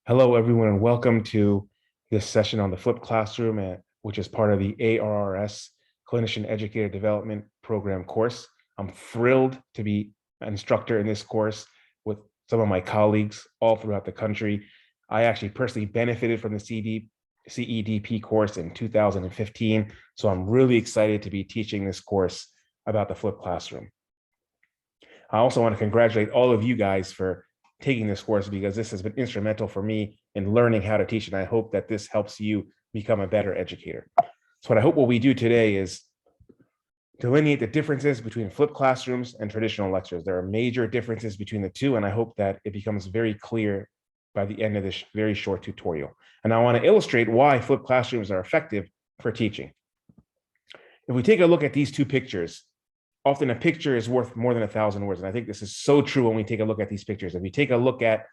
Hello, everyone, and welcome to this session on the flipped classroom, which is part of the ARRS Clinician Educator Development Program course. I'm thrilled to be an instructor in this course with some of my colleagues all throughout the country. I actually personally benefited from the CEDP course in 2015, so I'm really excited to be teaching this course about the flipped classroom. I also want to congratulate all of you guys for taking this course because this has been instrumental for me in learning how to teach, and I hope that this helps you become a better educator. So what we do today is delineate the differences between flipped classrooms and traditional lectures. There are major differences between the two, and I hope that it becomes very clear by the end of this very short tutorial. And I want to illustrate why flipped classrooms are effective for teaching. If we take a look at these two pictures, often a picture is worth more than 1,000 words. And I think this is so true when we take a look at these pictures. If we take a look at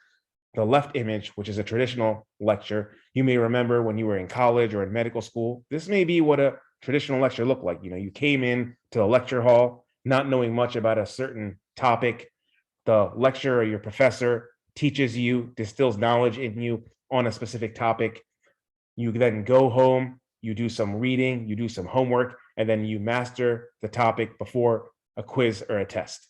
the left image, which is a traditional lecture, you may remember when you were in college or in medical school, this may be what a traditional lecture looked like. You know, you came in to the lecture hall, not knowing much about a certain topic. The lecturer or your professor teaches you, distills knowledge in you on a specific topic. You then go home, you do some reading, you do some homework, and then you master the topic before a quiz or a test.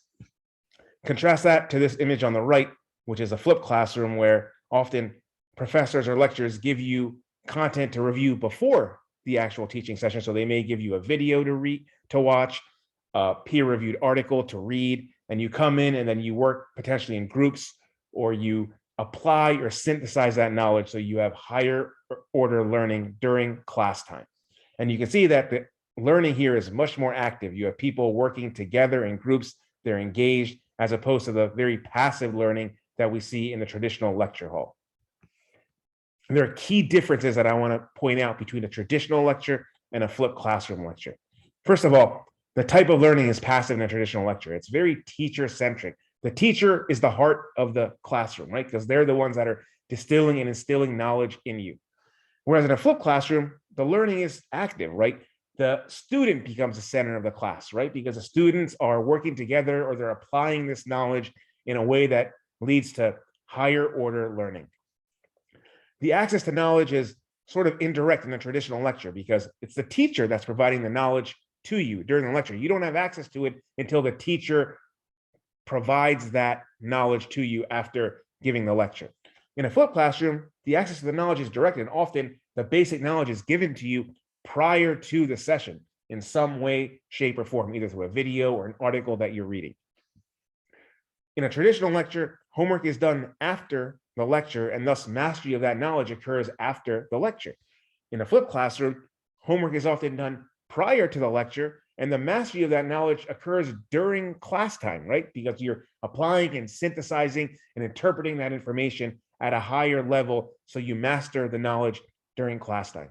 Contrast that to this image on the right, which is a flipped classroom where often professors or lecturers give you content to review before the actual teaching session. So they may give you a video to watch, a peer-reviewed article to read, and you come in and then you work potentially in groups, or you apply or synthesize that knowledge so you have higher order learning during class time. And you can see that the learning here is much more active. You have people working together in groups, they're engaged, as opposed to the very passive learning that we see in the traditional lecture hall. And there are key differences that I want to point out between a traditional lecture and a flipped classroom lecture. First of all, the type of learning is passive in a traditional lecture. It's very teacher-centric. The teacher is the heart of the classroom, right? Because they're the ones that are distilling and instilling knowledge in you. Whereas in a flipped classroom, the learning is active, right? The student becomes the center of the class, right? Because the students are working together or they're applying this knowledge in a way that leads to higher order learning. The access to knowledge is sort of indirect in a traditional lecture because it's the teacher that's providing the knowledge to you during the lecture. You don't have access to it until the teacher provides that knowledge to you after giving the lecture. In a flipped classroom, the access to the knowledge is direct, and often the basic knowledge is given to you prior to the session in some way, shape, or form, either through a video or an article that you're reading. In a traditional lecture, homework is done after the lecture, and thus mastery of that knowledge occurs after the lecture. In a flipped classroom, homework is often done prior to the lecture, and the mastery of that knowledge occurs during class time, right? Because you're applying and synthesizing and interpreting that information at a higher level, so you master the knowledge during class time.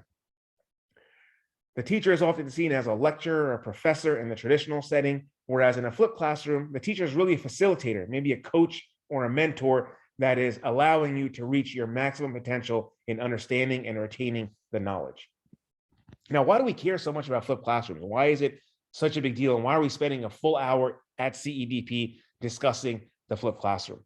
The teacher is often seen as a lecturer or a professor in the traditional setting, whereas in a flipped classroom, the teacher is really a facilitator, maybe a coach or a mentor that is allowing you to reach your maximum potential in understanding and retaining the knowledge. Now, why do we care so much about flipped classrooms? Why is it such a big deal? And why are we spending a full hour at CEDP discussing the flipped classroom?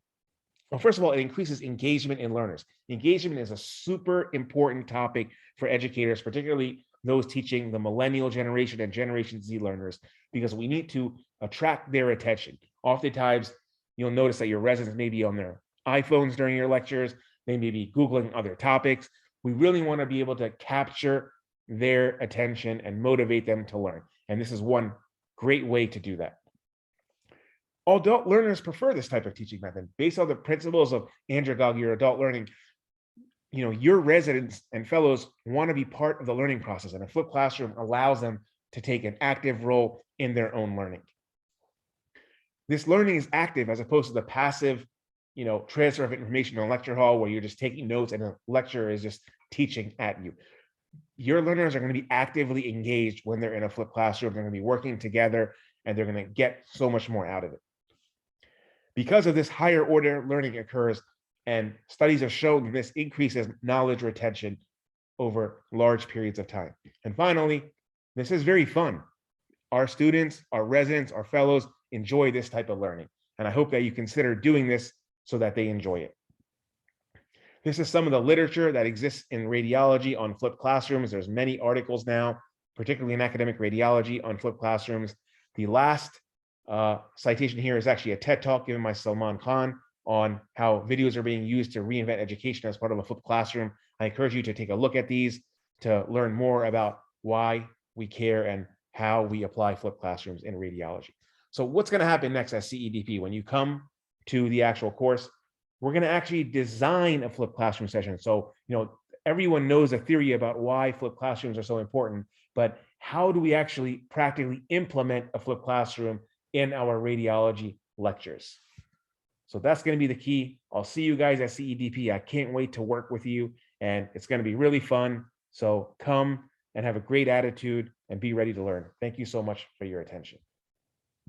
Well, first of all, it increases engagement in learners. Engagement is a super important topic for educators, particularly those teaching the millennial generation and Generation Z learners, because we need to attract their attention. Oftentimes, you'll notice that your residents may be on their iPhones during your lectures. They may be Googling other topics. We really want to be able to capture their attention and motivate them to learn. And this is one great way to do that. Adult learners prefer this type of teaching method. Based on the principles of andragogy or adult learning, you know, your residents and fellows want to be part of the learning process, and a flipped classroom allows them to take an active role in their own learning. This learning is active as opposed to the passive, you know, transfer of information in a lecture hall where you're just taking notes and the lecturer is just teaching at you. Your learners are going to be actively engaged when they're in a flipped classroom. They're going to be working together and they're going to get so much more out of it. Because of this, higher order learning occurs, and studies have shown this increases knowledge retention over large periods of time. And finally, this is very fun. Our students, our residents, our fellows enjoy this type of learning. And I hope that you consider doing this so that they enjoy it. This is some of the literature that exists in radiology on flipped classrooms. There's many articles now, particularly in academic radiology, on flipped classrooms. The last citation here is actually a TED Talk given by Salman Khan on how videos are being used to reinvent education as part of a flipped classroom. I encourage you to take a look at these to learn more about why we care and how we apply flipped classrooms in radiology. So what's going to happen next at CEDP when you come to the actual course? We're going to actually design a flipped classroom session. So, everyone knows the theory about why flipped classrooms are so important, but how do we actually practically implement a flipped classroom in our radiology lectures? So that's going to be the key. I'll see you guys at CEDP. I can't wait to work with you, and it's going to be really fun. So come and have a great attitude and be ready to learn. Thank you so much for your attention.